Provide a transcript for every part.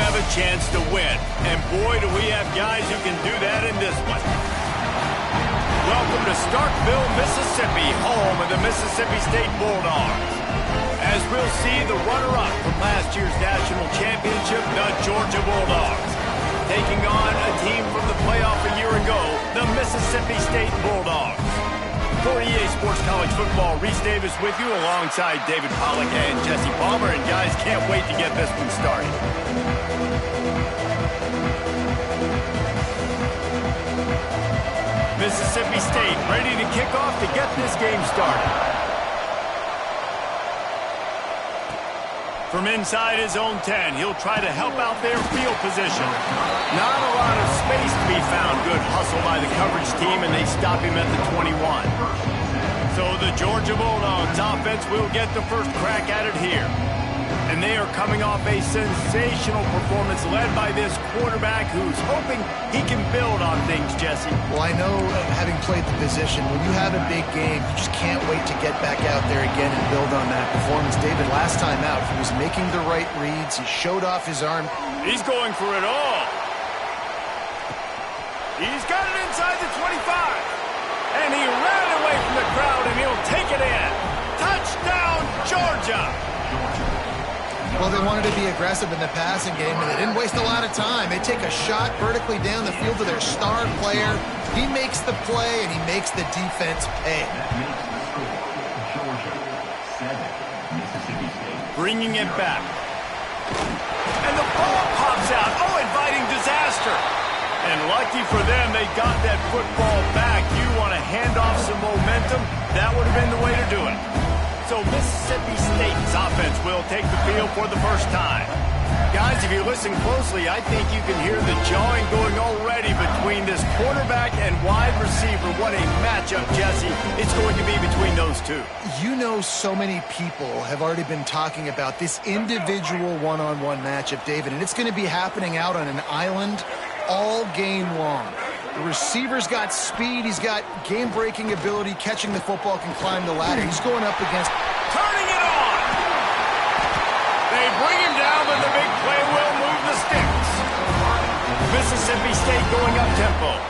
have a chance to win. And boy, do we have guys who can do that in this one. Welcome to Starkville, Mississippi, home of the Mississippi State Bulldogs. As we'll see, the runner-up from last year's national championship, the Georgia Bulldogs, taking on a team from the playoff a year ago, the Mississippi State Bulldogs. For EA Sports College Football, Reese Davis with you alongside David Pollack and Jesse Palmer. And guys, can't wait to get this one started. Mississippi State ready to kick off to get this game started. From inside his own 10, he'll try to help out their field position. Not a lot of space to be found. Good hustle by the coverage team, and they stop him at the 21. So the Georgia Bulldogs offense will get the first crack at it here. And they are coming off a sensational performance led by this quarterback who's hoping he can build on things, Jesse. Well, I know, having played the position, when you have a big game, you just can't wait to get back out there again and build on that performance. David, last time out, he was making the right reads. He showed off his arm. He's going for it all. He's got it inside the 25. And he ran away from the crowd, and he'll take it in. Touchdown, Georgia! Well, they wanted to be aggressive in the passing game, and they didn't waste a lot of time. They take a shot vertically down the field to their star player. He makes the play, and he makes the defense pay. Bringing it back. And the ball pops out. Oh, inviting disaster. And lucky for them, they got that football back. You want to hand off some momentum? That would have been the way to do it. So Mississippi State's offense will take the field for the first time. Guys, if you listen closely, I think you can hear the jawing going already between this quarterback and wide receiver. What a matchup, Jesse, it's going to be between those two. You know, so many people have already been talking about this individual one-on-one matchup, David, and it's going to be happening out on an island all game long. The receiver's got speed. He's got game-breaking ability. Catching the football, can climb the ladder. He's going up against... Turning it on! They bring him down, but the big play will move the sticks. Mississippi State going up-tempo.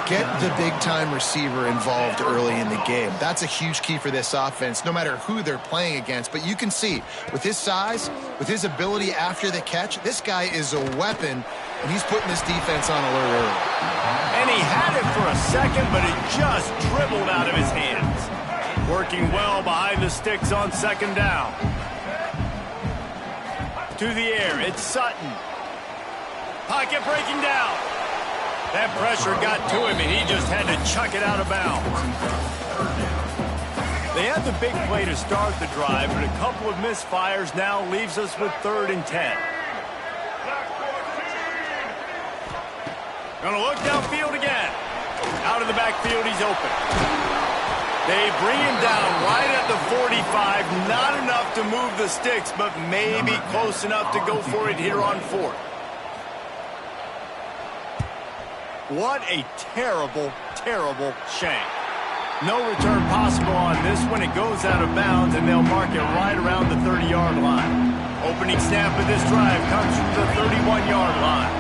Get the big-time receiver involved early in the game. That's a huge key for this offense, no matter who they're playing against. But you can see, with his size, with his ability after the catch, this guy is a weapon, and he's putting this defense on alert early. And he had it for a second, but it just dribbled out of his hands. Working well behind the sticks on second down. To the air, it's Sutton. Pocket breaking down. That pressure got to him, and he just had to chuck it out of bounds. They had the big play to start the drive, but a couple of misfires now leaves us with 3rd and 10. Gonna look downfield again. Out of the backfield, he's open. They bring him down right at the 45. Not enough to move the sticks, but maybe close enough to go for it here on 4th. What a terrible, terrible shame. No return possible on this one. It goes out of bounds, and they'll mark it right around the 30-yard line. Opening snap of this drive comes from the 31-yard line.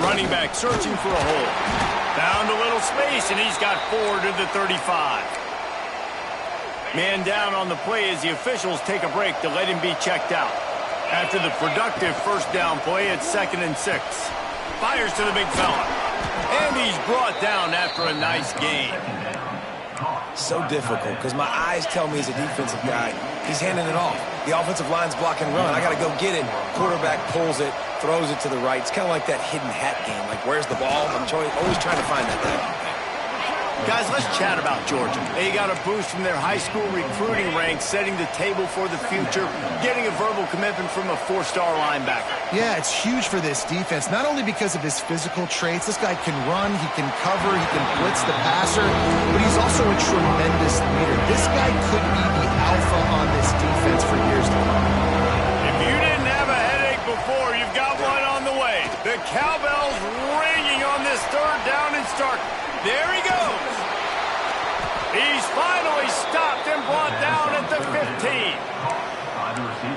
Running back searching for a hole. Found a little space, and he's got 4 to the 35. Man down on the play as the officials take a break to let him be checked out. After the productive first down play, it's 2nd and 6. Fires to the big fella. And he's brought down after a nice gain. So difficult, because my eyes tell me as a defensive guy, he's handing it off. The offensive line's block and run. I got to go get it. Quarterback pulls it, throws it to the right. It's kind of like that hidden hat game. Like, where's the ball? I'm always trying to find that guy. Guys, let's chat about Georgia. They got a boost from their high school recruiting ranks, setting the table for the future, getting a verbal commitment from a 4-star linebacker. Yeah, it's huge for this defense, not only because of his physical traits. This guy can run, he can cover, he can blitz the passer, but he's also a tremendous leader. This guy could be the alpha on this defense for years to come. If you didn't have a headache before, you've got one on the way. The cowbell's ringing on this 3rd down and start. There he goes. He's finally stopped and brought down at the 15.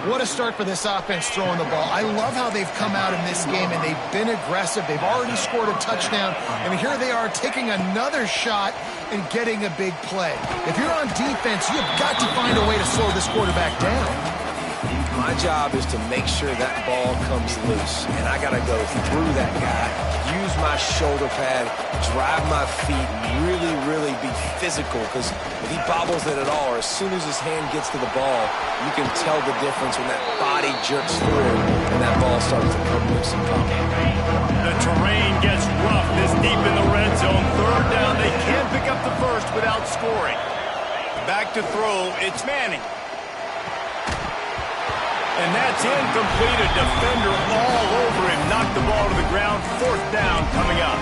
What a start for this offense throwing the ball. I love how they've come out in this game, and they've been aggressive. They've already scored a touchdown, and here they are taking another shot and getting a big play. If you're on defense, you've got to find a way to slow this quarterback down. My job is to make sure that ball comes loose, and I got to go through that guy, use my shoulder pad, drive my feet, really be physical, because if he bobbles it at all, or as soon as his hand gets to the ball, you can tell the difference when that body jerks through and that ball starts to come loose and pop. The terrain gets rough this deep in the red zone. Third down, they can't pick up the first without scoring. Back to throw, it's Manning. And that's incomplete. A defender all over him. Knocked the ball to the ground. Fourth down coming up.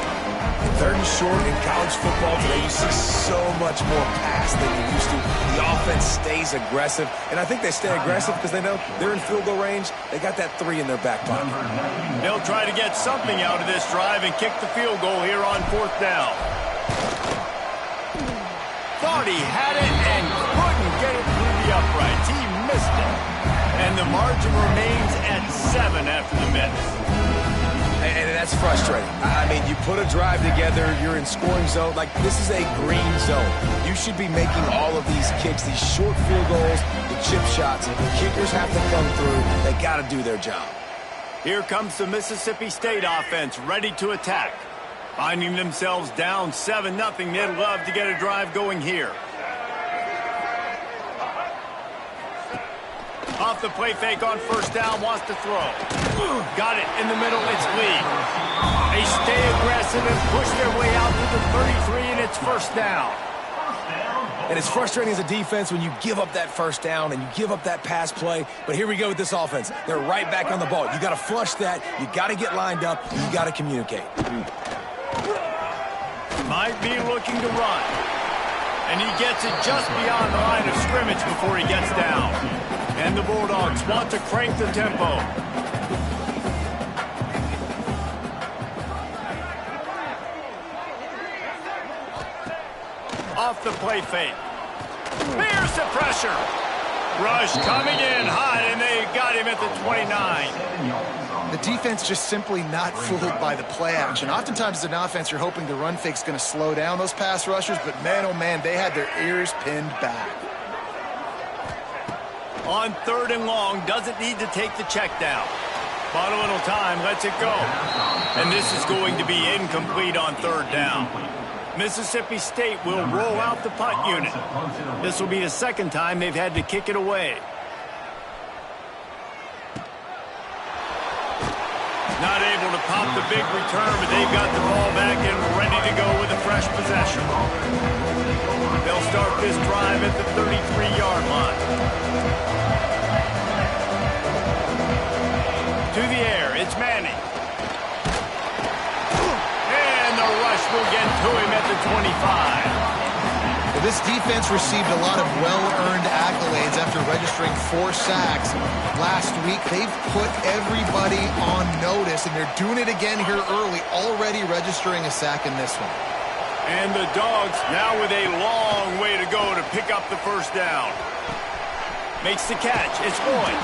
Third and short in college football today, you see so much more pass than you used to. The offense stays aggressive, and I think they stay aggressive because they know they're in field goal range. They got that 3 in their back pocket. They'll try to get something out of this drive and kick the field goal here on fourth down. Thought he had it and couldn't get it through the uprights. He missed it. And the margin remains at 7 after the miss. And that's frustrating. I mean, you put a drive together, you're in scoring zone. Like, this is a green zone. You should be making all of these kicks, these short field goals, the chip shots. The kickers have to come through. They got to do their job. Here comes the Mississippi State offense ready to attack. Finding themselves down 7-0, they'd love to get a drive going here. Off the play fake on first down, wants to throw. Got it in the middle, it's Lee. They stay aggressive and push their way out to the 33, and it's first down. And it's frustrating as a defense when you give up that first down and you give up that pass play. But here we go with this offense. They're right back on the ball. You got to flush that. You got to get lined up. You got to communicate. Might be looking to run. And he gets it just beyond the line of scrimmage before he gets down. And the Bulldogs want to crank the tempo. Off the play fake. Here's the pressure. Rush coming in hot, and they got him at the 29. The defense just simply not fooled by the play action. Oftentimes as an offense, you're hoping the run fake's going to slow down those pass rushers, but man, oh man, they had their ears pinned back. On third and long, doesn't need to take the check down. Bought a little time, lets it go. And this is going to be incomplete on third down. Mississippi State will roll out the punt unit. This will be the second time they've had to kick it away. Not able to pop the big return, but they've got the ball back and ready to go with a fresh possession. They'll start this drive at the 33-yard line. To the air, it's Manning. And the rush will get to him at the 25. Well, this defense received a lot of well-earned accolades after registering 4 sacks last week. They've put everybody on notice, and they're doing it again here early, already registering a sack in this one. And the Dogs now with a long way to go to pick up the first down. Makes the catch. It's Boyd.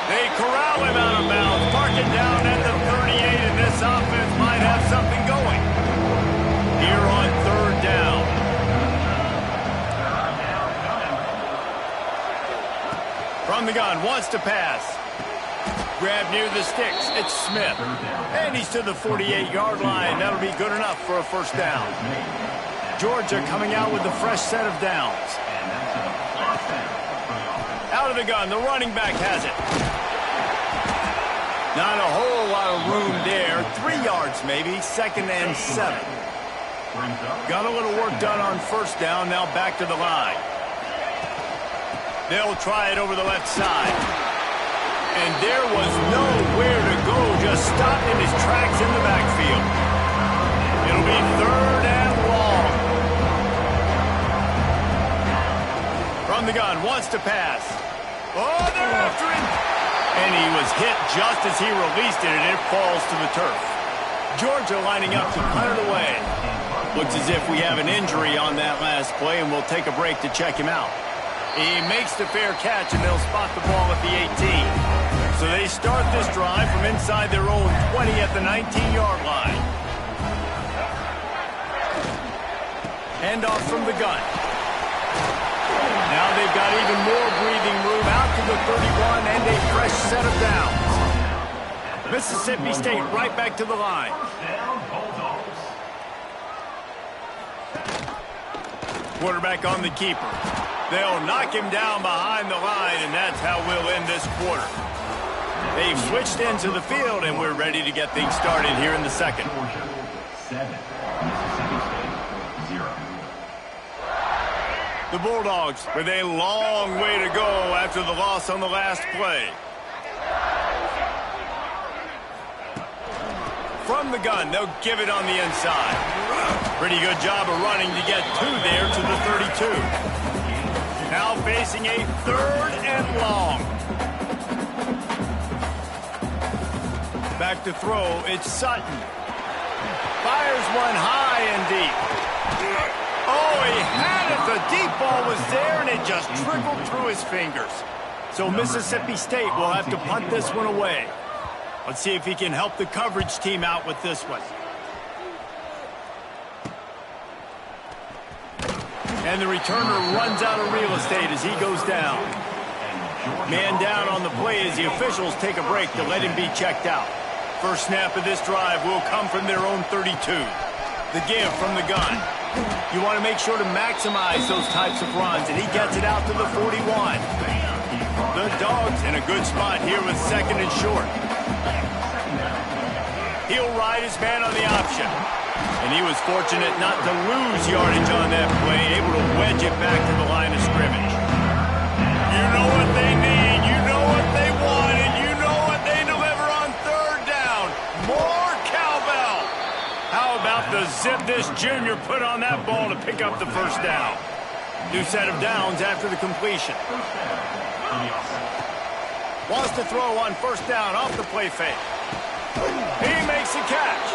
They corral him out of bounds, mark it down at the 38, and this offense might have something going. Here on third down. From the gun, wants to pass. Grab near the sticks. It's Smith. And he's to the 48-yard line. That'll be good enough for a first down. Georgia coming out with a fresh set of downs. Out of the gun, the running back has it. Not a whole lot of room there. 3 yards maybe, 2nd and 7. Got a little work done on first down, now back to the line. They'll try it over the left side. And there was nowhere to go, just stopped in his tracks in the backfield. It'll be third and long. From the gun, wants to pass. Oh, they're after him. And he was hit just as he released it, and it falls to the turf. Georgia lining up to punt it away. Looks as if we have an injury on that last play, and we'll take a break to check him out. He makes the fair catch, and they'll spot the ball at the 18. So they start this drive from inside their own 20 at the 19-yard line. Handoff from the gun. Now they've got even more breathing room out to the 31 and a fresh set of downs. Mississippi State right back to the line. Quarterback on the keeper. They'll knock him down behind the line, and that's how we'll end this quarter. They've switched into the field, and we're ready to get things started here in the second. The Bulldogs with a long way to go after the loss on the last play. From the gun, they'll give it on the inside. Pretty good job of running to get there to the 32. Now facing a 3rd and long. Back to throw, it's Sutton. Fires one high and deep. Oh, he had it. The deep ball was there, and it just trickled through his fingers. So Mississippi State will have to punt this one away. Let's see if he can help the coverage team out with this one. And the returner runs out of real estate as he goes down. Man down on the play as the officials take a break to let him be checked out. First snap of this drive will come from their own 32. The give from the gun. You want to make sure to maximize those types of runs, and he gets it out to the 41. The Dogs in a good spot here with 2nd and short. He'll ride his man on the option. And he was fortunate not to lose yardage on that play, able to wedge it back to the line of scrimmage. You know what they need, you know what they want, and you know what they deliver on 3rd down. More cowbell. How about the zip this junior put on that ball to pick up the first down? New set of downs after the completion. Wants to throw on 1st down off the play fake. He makes the catch.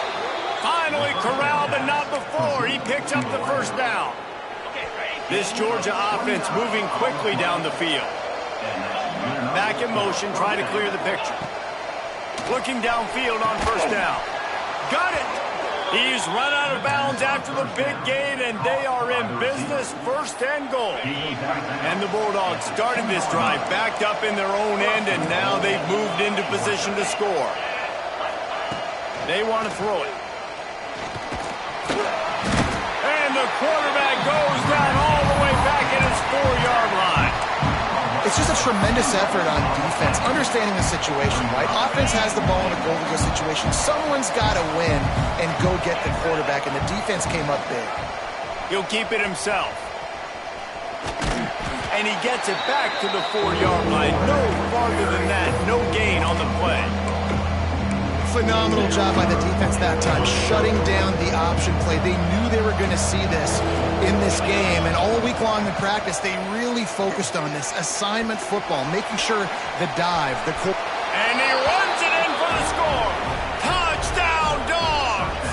Finally corralled, but not before. He picks up the 1st down. This Georgia offense moving quickly down the field. Back in motion, try to clear the picture. Looking downfield on 1st down. Got it! He's run out of bounds after the big gain, and they are in business, 1st and goal. And the Bulldogs started this drive backed up in their own end, and now they've moved into position to score. They want to throw it. And the quarterback goes down all the way back at his 4-yard line. It's just a tremendous effort on defense, understanding the situation, right? Offense has the ball in a goal-to-go situation. Someone's got to win and go get the quarterback, and the defense came up big. He'll keep it himself. And he gets it back to the 4-yard line. No farther than that. No gain on the play. Phenomenal job by the defense that time, shutting down the option play. They knew they were going to see this in this game, and all week long in practice, they really focused on this assignment football, making sure the dive, the... And he runs it in for the score. Touchdown, Dogs!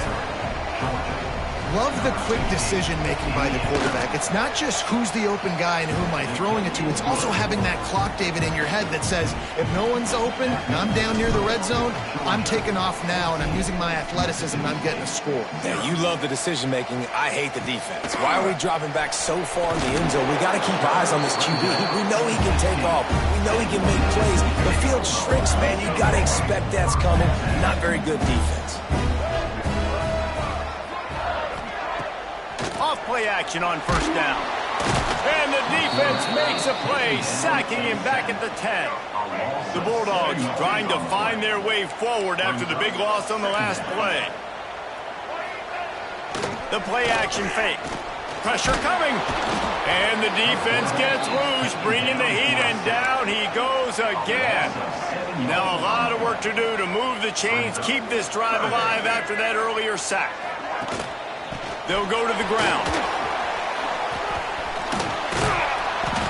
Love the quick decision-making by the quarterback. It's not just who's the open guy and who am I throwing it to. It's also having that clock, David, in your head that says, if no one's open and I'm down near the red zone, I'm taking off now and I'm using my athleticism and I'm getting a score. Yeah, you love the decision-making. I hate the defense. Why are we dropping back so far in the end zone? We got to keep eyes on this QB. We know he can take off. We know he can make plays. The field shrinks, man. You got to expect that's coming. Not very good defense. Off-play action on 1st down. And the defense makes a play, sacking him back at the 10. The Bulldogs trying to find their way forward after the big loss on the last play. The play action fake. Pressure coming. And the defense gets loose, bringing the heat, and down he goes again. Now a lot of work to do to move the chains, keep this drive alive after that earlier sack. They'll go to the ground.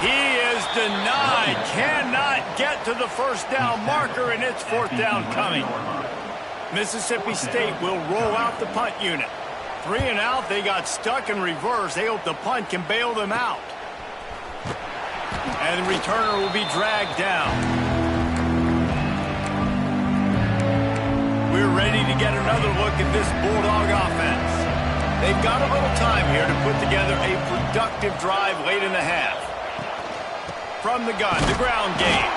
He is denied. Cannot get to the 1st down marker, and it's 4th down coming. Mississippi State will roll out the punt unit. 3 and out. They got stuck in reverse. They hope the punt can bail them out. And the returner will be dragged down. We're ready to get another look at this Bulldog offense. They've got a little time here to put together a productive drive late in the half. From the gun, the ground game.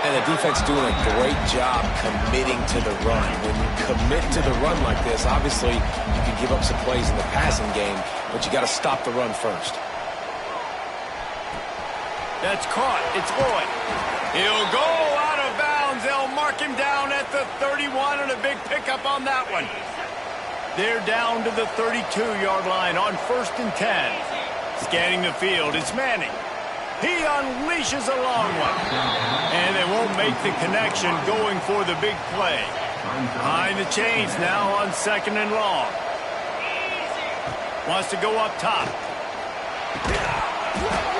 And the defense doing a great job committing to the run. When you commit to the run like this, obviously you can give up some plays in the passing game, but you got to stop the run first. That's caught. It's Lloyd. He'll go out of bounds. They'll mark him down at the 31 and a big pickup on that one. They're down to the 32-yard line on 1st and 10. Scanning the field, it's Manning. He unleashes a long one. And they won't make the connection going for the big play. Behind the chains now on 2nd and long. Wants to go up top.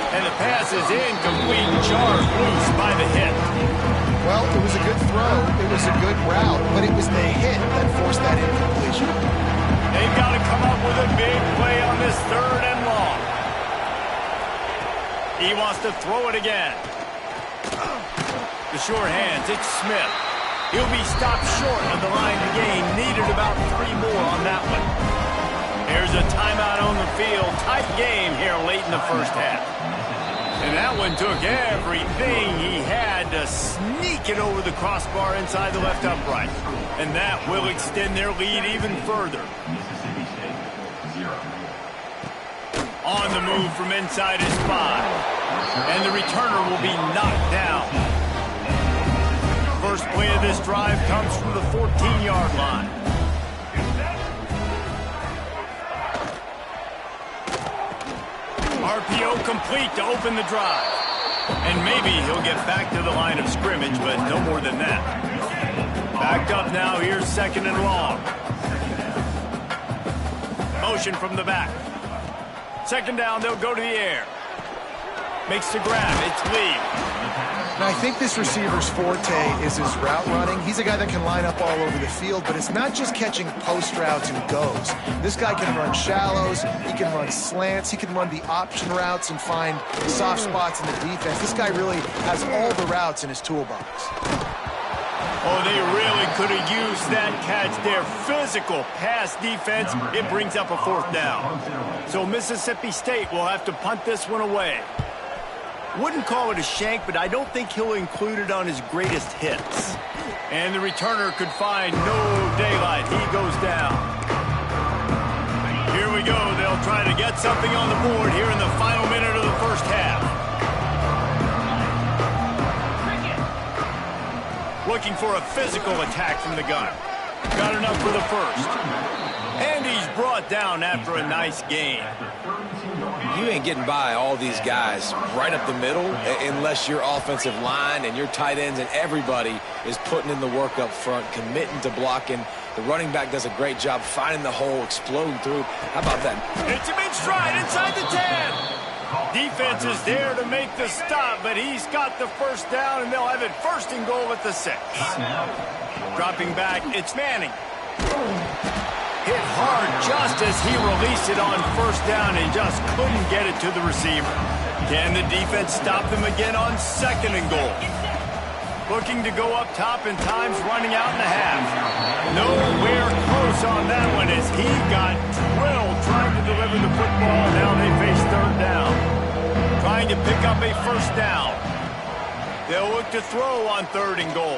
And the pass is incomplete. Jarred loose by the hit. Well, it was a good throw. It was a good route, but it was the hit that forced that incompletion. They've got to come up with a big play on this 3rd and long. He wants to throw it again. The short hands, it's Smith. He'll be stopped short of the line to gain. Needed about 3 more on that one. There's a timeout on the field. Tight game here late in the first half. And that one took everything he had to sneak it over the crossbar inside the left upright. And that will extend their lead even further. On the move from inside his 5. And the returner will be knocked down. First play of this drive comes from the 14-yard line. RPO complete to open the drive. And maybe he'll get back to the line of scrimmage, but no more than that. Backed up now, here's 2nd and long. Motion from the back. 2nd down, they'll go to the air. Makes the grab, it's Lee. Now, I think this receiver's forte is his route running. He's a guy that can line up all over the field, but it's not just catching post routes and goes. This guy can run shallows, he can run slants, he can run the option routes and find soft spots in the defense. This guy really has all the routes in his toolbox. Oh, they really could have used that catch there. Physical pass defense, it brings up a 4th down. So Mississippi State will have to punt this one away. Wouldn't call it a shank, but I don't think he'll include it on his greatest hits. And the returner could find no daylight. He goes down. Here we go. They'll try to get something on the board here in the final minute of the first half. Looking for a physical attack from the gun. Got enough for the first. And he's brought down after a nice gain. You ain't getting by all these guys right up the middle unless your offensive line and your tight ends and everybody is putting in the work up front, committing to blocking. The running back does a great job finding the hole, exploding through. How about that? It's a big stride inside the 10. Defense is there to make the stop, but he's got the 1st down, and they'll have it 1st and goal at the 6. Dropping back, it's Manning. Hit hard just as he released it on 1st down and just couldn't get it to the receiver. Can the defense stop them again on 2nd and goal? Looking to go up top and time's running out in the half. Nowhere close on that one as he got drilled trying to deliver the football. Now they face 3rd down. Trying to pick up a 1st down. They'll look to throw on 3rd and goal.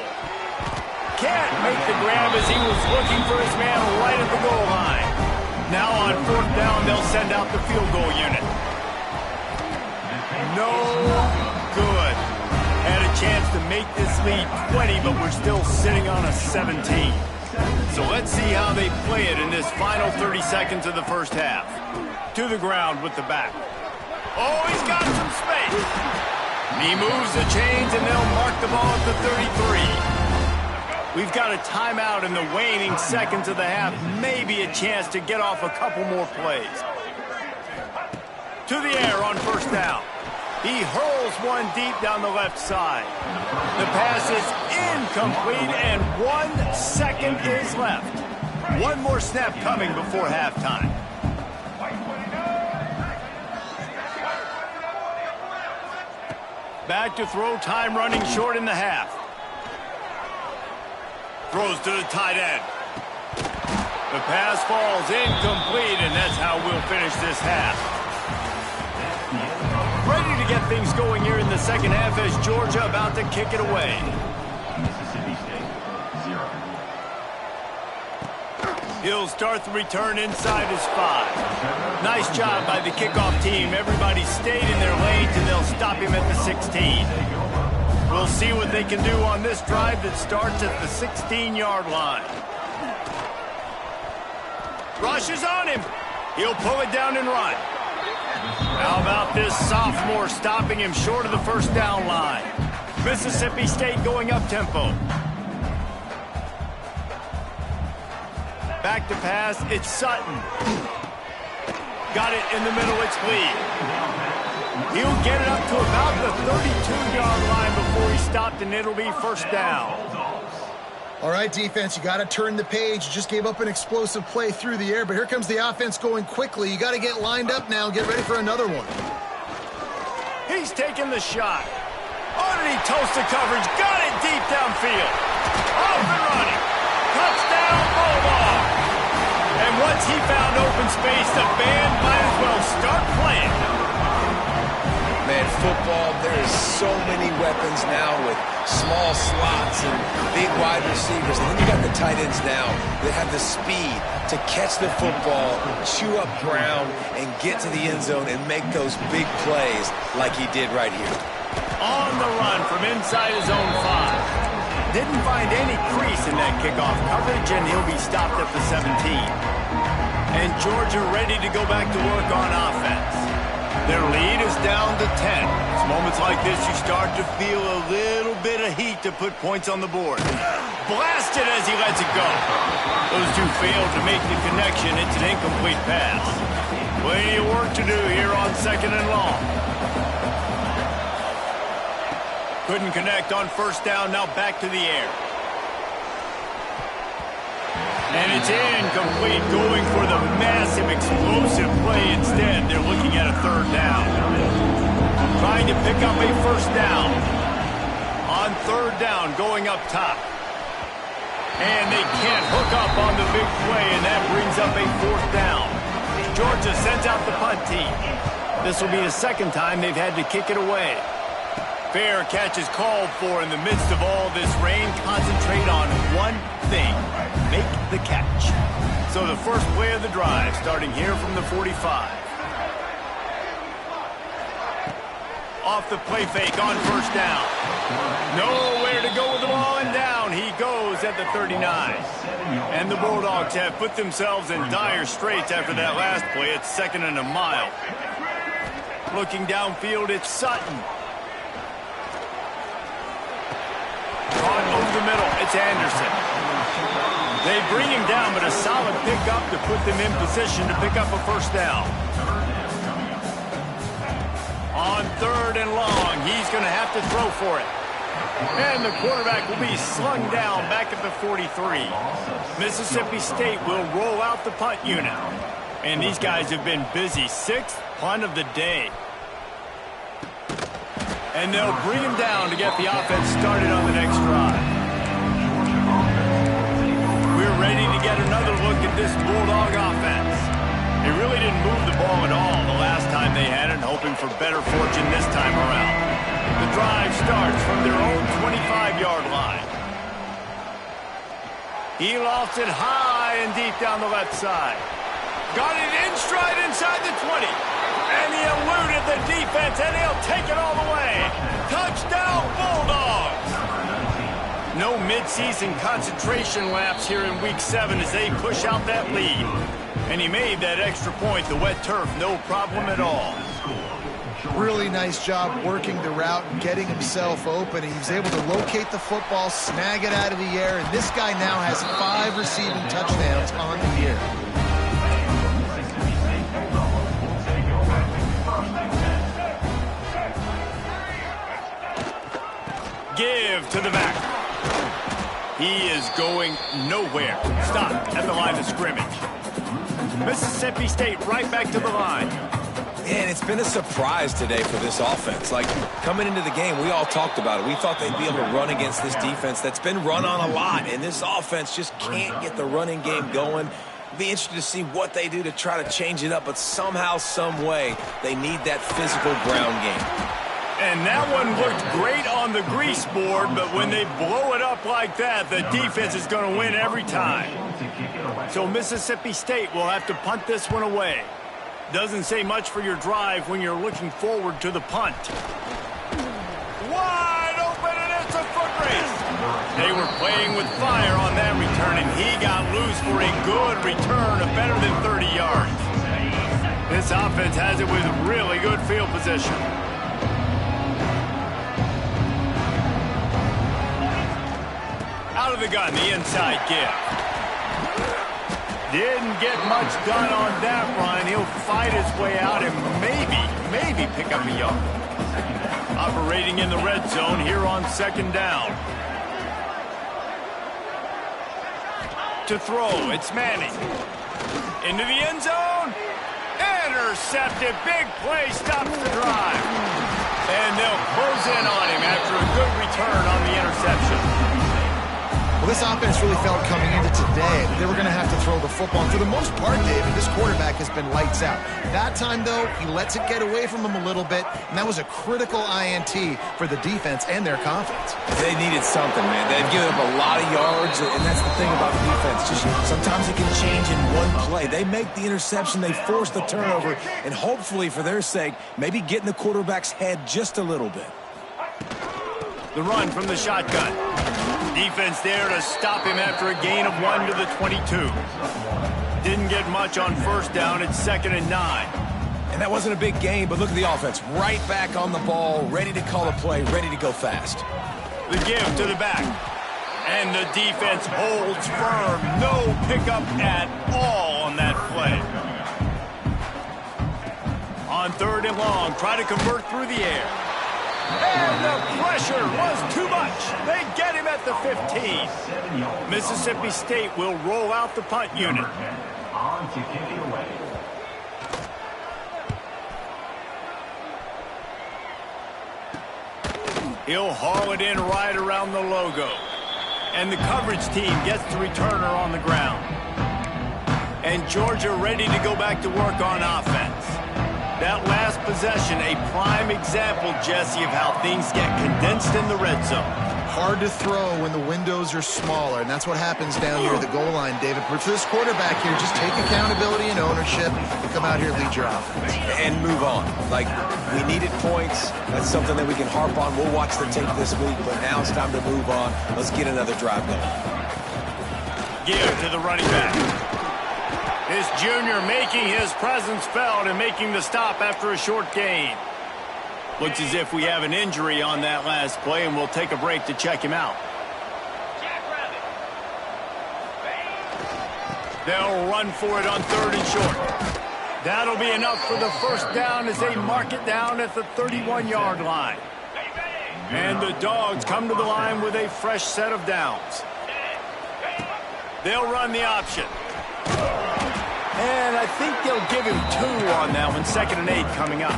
Can't make the grab as he was looking for his man right at the goal line. Now on 4th down, they'll send out the field goal unit. No good. Had a chance to make this lead 20, but we're still sitting on a 17. So let's see how they play it in this final 30 seconds of the first half. To the ground with the back. Oh, he's got some space. He moves the chains, and they'll mark the ball at the 33. We've got a timeout in the waning seconds of the half. Maybe a chance to get off a couple more plays. To the air on 1st down. He hurls one deep down the left side. The pass is incomplete, and 1 second is left. One more snap coming before halftime. Back to throw, time running short in the half. Throws to the tight end. The pass falls incomplete, and that's how we'll finish this half. Ready to get things going here in the second half as Georgia about to kick it away. Mississippi State, 0. He'll start the return inside his 5. Nice job by the kickoff team. Everybody stayed in their lanes, and they'll stop him at the 16. We'll see what they can do on this drive that starts at the 16-yard line. Rush is on him. He'll pull it down and run. How about this sophomore stopping him short of the first down line? Mississippi State going up-tempo. Back to pass, it's Sutton. Got it in the middle, it's Lee. He'll get it up to about the 32-yard line before he stopped, and it'll be first down. All right, defense, you got to turn the page. You just gave up an explosive play through the air, but here comes the offense going quickly. You got to get lined up now and get ready for another one. He's taking the shot. Underneath toasted coverage, got it deep downfield. Off and running. Touchdown, Bulldog. And once he found open space, the band might as well start playing. Man, football, there is so many weapons now with small slots and big wide receivers. And then you got the tight ends now that have the speed to catch the football, chew up ground, and get to the end zone and make those big plays like he did right here. On the run from inside his own 5. Didn't find any crease in that kickoff coverage, and he'll be stopped at the 17. And Georgia ready to go back to work on offense. Their lead is down to 10. It's moments like this you start to feel a little bit of heat to put points on the board. Blasted as he lets it go. Those two failed to make the connection. It's an incomplete pass. Plenty of work to do here on second and long. Couldn't connect on first down. Now back to the air. And it's incomplete, going for the massive explosive play instead. They're looking at a third down. Trying to pick up a first down. On third down, going up top. And they can't hook up on the big play, and that brings up a fourth down. Georgia sends out the punt team. This will be the second time they've had to kick it away. Fair catch is called for in the midst of all this rain. Concentrate on one thing. Make the catch. So the first play of the drive starting here from the 45. Off the play fake on first down. Nowhere to go with the ball, and down he goes at the 39. And the Bulldogs have put themselves in dire straits after that last play. It's second and a mile. Looking downfield, it's Sutton. Caught over the middle, it's Anderson. They bring him down, but a solid pickup to put them in position to pick up a first down. On third and long, he's going to have to throw for it. And the quarterback will be slung down back at the 43. Mississippi State will roll out the punt unit. And these guys have been busy. 6th punt of the day. And they'll bring him down to get the offense started on the next drive. We're ready to get another look at this Bulldog offense. They really didn't move the ball at all the last time they had it, hoping for better fortune this time around. The drive starts from their own 25-yard line. He lofts it high and deep down the left side. Got it in stride inside the 20. And he eluded the defense, and he'll take it all the way. Touchdown, Bulldogs! No midseason concentration laps here in Week 7 as they push out that lead. And he made that extra point, the wet turf, no problem at all. Really nice job working the route and getting himself open. He was able to locate the football, snag it out of the air, and this guy now has 5 receiving touchdowns on the year. Give to the back. He is going nowhere. Stop at the line of scrimmage. Mississippi State right back to the line. And it's been a surprise today for this offense. Like, coming into the game, we all talked about it. We thought they'd be able to run against this defense that's been run on a lot, and this offense just can't get the running game going. Be interested to see what they do to try to change it up, but somehow, some way, they need that physical ground game. And that one looked great on the grease board, but when they blow it up like that, the defense is going to win every time. So Mississippi State will have to punt this one away. Doesn't say much for your drive when you're looking forward to the punt. Wide open, and it's a foot race. They were playing with fire on that return, and he got loose for a good return of better than 30 yards. This offense has it with really good field position. Out of the gun, the inside give. Didn't get much done on that run. He'll fight his way out and maybe pick up a yard. Operating in the red zone here on second down. To throw, it's Manning. Into the end zone. Intercepted. Big play, stops the drive. And they'll close in on him after a good return on the interception. Well, this offense really felt coming into today that they were going to have to throw the football. And for the most part, David, this quarterback has been lights out. That time, though, he lets it get away from him a little bit, and that was a critical INT for the defense and their confidence. They needed something, man. They've given up a lot of yards, and that's the thing about the defense. Just sometimes it can change in one play. They make the interception, they force the turnover, and hopefully, for their sake, maybe get in the quarterback's head just a little bit. The run from the shotgun. Defense there to stop him after a gain of 1 to the 22. Didn't get much on first down. It's 2nd and 9. And that wasn't a big gain, but look at the offense. Right back on the ball, ready to call a play, ready to go fast. The give to the back. And the defense holds firm. No pickup at all on that play. On 3rd and long, try to convert through the air. And the pressure was too much. They get him at the 15. Mississippi State will roll out the punt unit. On to kick it away. He'll haul it in right around the logo. And the coverage team gets the returner on the ground. And Georgia ready to go back to work on offense. That last possession, a prime example, Jesse, of how things get condensed in the red zone. Hard to throw when the windows are smaller, and that's what happens down here at the goal line, David. But for this quarterback here, just take accountability and ownership and come out here and lead your offense. And move on. Like, we needed points. That's something that we can harp on. We'll watch the tape this week, but now it's time to move on. Let's get another drive going. Give to the running back. This junior making his presence felt and making the stop after a short gain. Looks as if we have an injury on that last play, and we'll take a break to check him out. They'll run for it on 3rd and short. That'll be enough for the first down as they mark it down at the 31-yard line. And the Dogs come to the line with a fresh set of downs. They'll run the option. And I think they'll give him 2 on that one. 2nd and 8 coming up.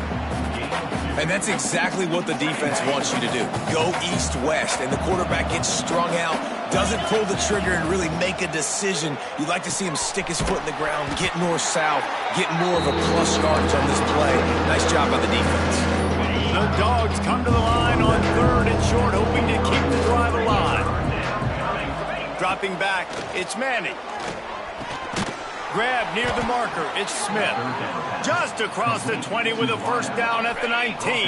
And that's exactly what the defense wants you to do. Go east-west, and the quarterback gets strung out, doesn't pull the trigger and really make a decision. You'd like to see him stick his foot in the ground, get north-south, get more of a plus yards on this play. Nice job by the defense. The Dogs come to the line on 3rd and short, hoping to keep the drive alive. Dropping back, it's Manning. Grab near the marker, it's Smith. Just across the 20 with a first down at the 19.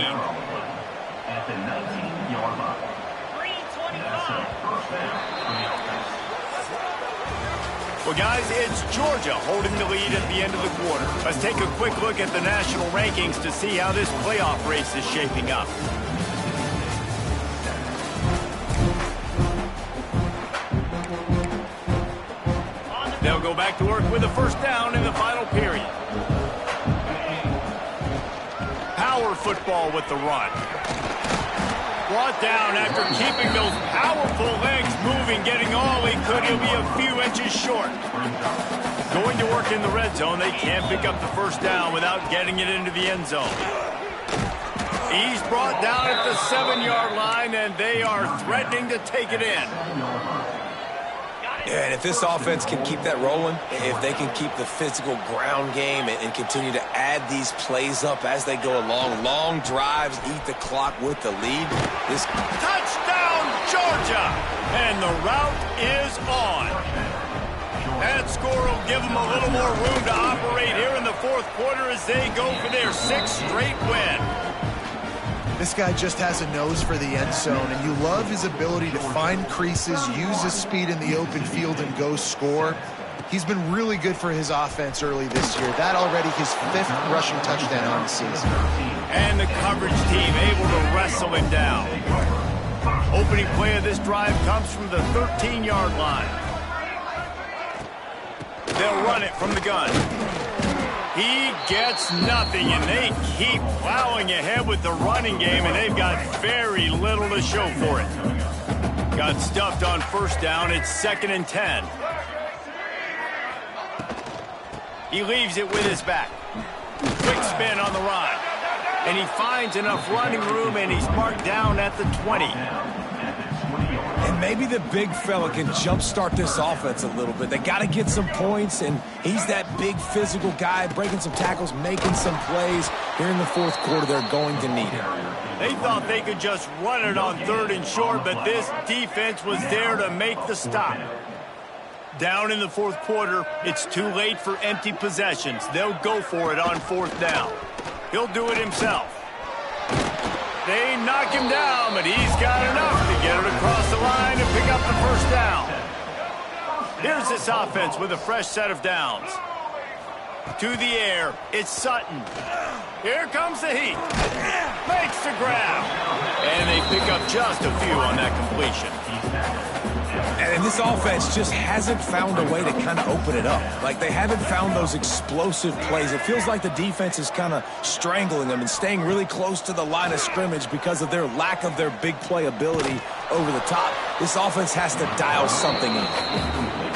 At the 19-yard line. Well, guys, it's Georgia holding the lead at the end of the quarter. Let's take a quick look at the national rankings to see how this playoff race is shaping up. They'll go back to work with a first down in the final period. Power football with the run. Brought down after keeping those powerful legs moving, getting all he could. He'll be a few inches short. Going to work in the red zone. They can't pick up the first down without getting it into the end zone. He's brought down at the 7-yard line, and they are threatening to take it in. Yeah, and if this offense can keep that rolling, if they can keep the physical ground game and continue to add these plays up as they go along, long drives, eat the clock with the lead. This touchdown, Georgia! And the route is on. That score will give them a little more room to operate here in the fourth quarter as they go for their 6th straight win. This guy just has a nose for the end zone, and you love his ability to find creases, use his speed in the open field, and go score. He's been really good for his offense early this year. That already his 5th rushing touchdown on the season. And the coverage team able to wrestle him down. Opening play of this drive comes from the 13-yard line. They'll run it from the gun. He gets nothing, and they keep plowing ahead with the running game, and they've got very little to show for it. Got stuffed on first down. It's 2nd and 10. He leaves it with his back. Quick spin on the run. And he finds enough running room, and he's marked down at the 20. And maybe the big fella can jumpstart this offense a little bit. They got to get some points, and he's that big physical guy, breaking some tackles, making some plays. Here in the fourth quarter, they're going to need it. They thought they could just run it on 3rd and short, but this defense was there to make the stop. Down in the fourth quarter, it's too late for empty possessions. They'll go for it on 4th down. He'll do it himself. They knock him down, but he's got enough to get it across the line and pick up the first down. Here's this offense with a fresh set of downs. To the air, it's Sutton. Here comes the heat. Makes the grab. And they pick up just a few on that completion. And this offense just hasn't found a way to kind of open it up. Like, they haven't found those explosive plays. It feels like the defense is kind of strangling them and staying really close to the line of scrimmage because of their lack of their big play ability over the top. This offense has to dial something in.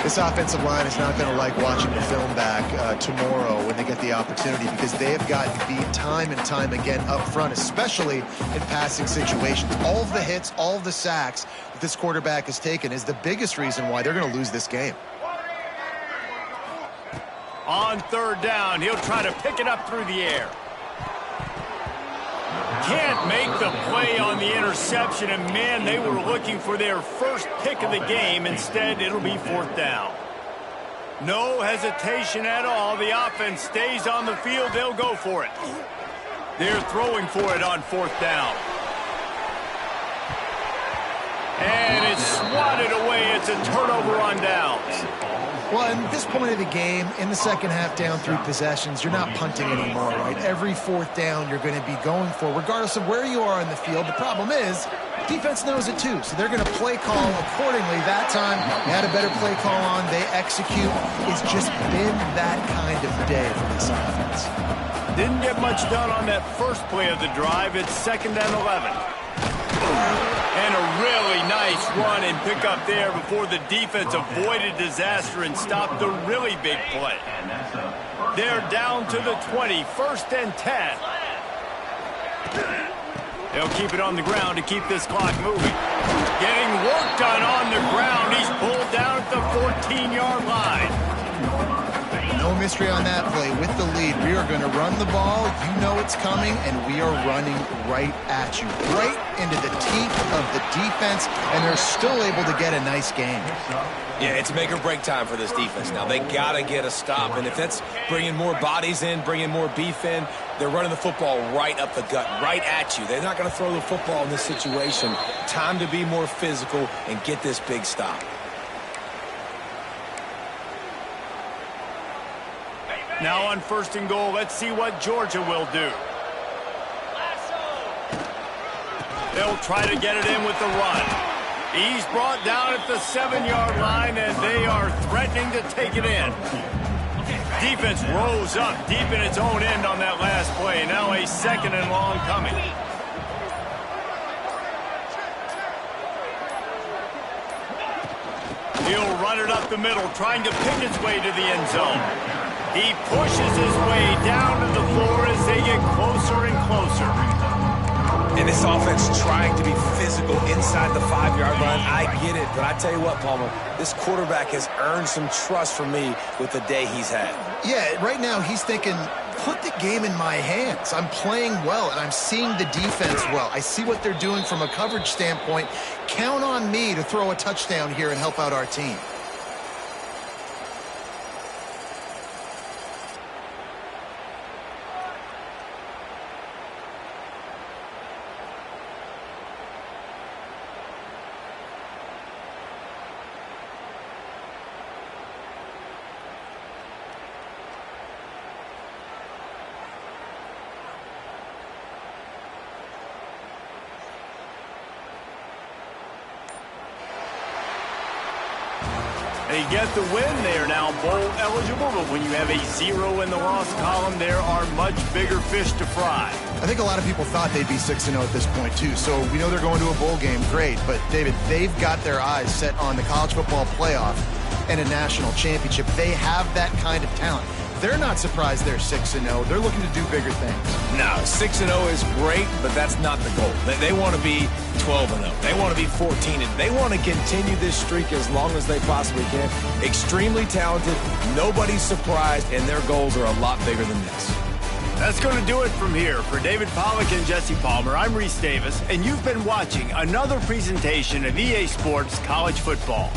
This offensive line is not going to like watching the film back tomorrow when they get the opportunity, because they have gotten beat time and time again up front, especially in passing situations. All of the hits, all of the sacks that this quarterback has taken is the biggest reason why they're going to lose this game. On 3rd down, he'll try to pick it up through the air. Can't make the play on the interception, and man, they were looking for their first pick of the game. Instead, it'll be 4th down. No hesitation at all. The offense stays on the field. They'll go for it. They're throwing for it on 4th down. And it's swatted away. It's a turnover on downs. Well, at this point of the game, in the second half, down 3 possessions, you're not punting anymore, right? Every 4th down you're going to be going for, regardless of where you are on the field. The problem is, defense knows it too, so they're going to play call accordingly. That time, they had a better play call on. They execute. It's just been that kind of day for this offense. Didn't get much done on that first play of the drive. It's 2nd and 11. And a really nice run and pick up there before the defense avoided disaster and stopped the really big play. They're down to the 20, 1st and 10. They'll keep it on the ground to keep this clock moving. Getting work done on the ground. He's pulled down at the 14-yard line. No mystery on that play. With the lead, we are going to run the ball. You know it's coming, and we are running right at you, right into the teeth of the defense, and they're still able to get a nice game. Yeah, it's make or break time for this defense now. They got to get a stop, and if that's bringing more bodies in, bringing more beef in, they're running the football right up the gut, right at you. They're not going to throw the football in this situation. Time to be more physical and get this big stop. Now on 1st and goal, let's see what Georgia will do. They'll try to get it in with the run. He's brought down at the 7-yard line, and they are threatening to take it in. Defense rose up deep in its own end on that last play. Now a 2nd and long coming. it up the middle, trying to pin his way to the end zone. He pushes his way down to the floor as they get closer and closer. And this offense trying to be physical inside the 5-yard line. I get it, but I tell you what, Palmer, this quarterback has earned some trust from me with the day he's had. Yeah, right now he's thinking, put the game in my hands. I'm playing well, and I'm seeing the defense well. I see what they're doing from a coverage standpoint. Count on me to throw a touchdown here and help out our team. They get the win. They are now bowl eligible, but when you have a 0 in the loss column, there are much bigger fish to fry. I think a lot of people thought they'd be 6-0 at this point, too. So we know they're going to a bowl game. Great. But, David, they've got their eyes set on the college football playoff and a national championship. They have that kind of talent. They're not surprised they're 6-0. They're looking to do bigger things. No, 6-0 is great, but that's not the goal. They want to be 12-0. They want to be 14-0. They want to continue this streak as long as they possibly can. Extremely talented. Nobody's surprised, and their goals are a lot bigger than this. That's going to do it from here. For David Pollack and Jesse Palmer, I'm Reese Davis, and you've been watching another presentation of EA Sports College Football.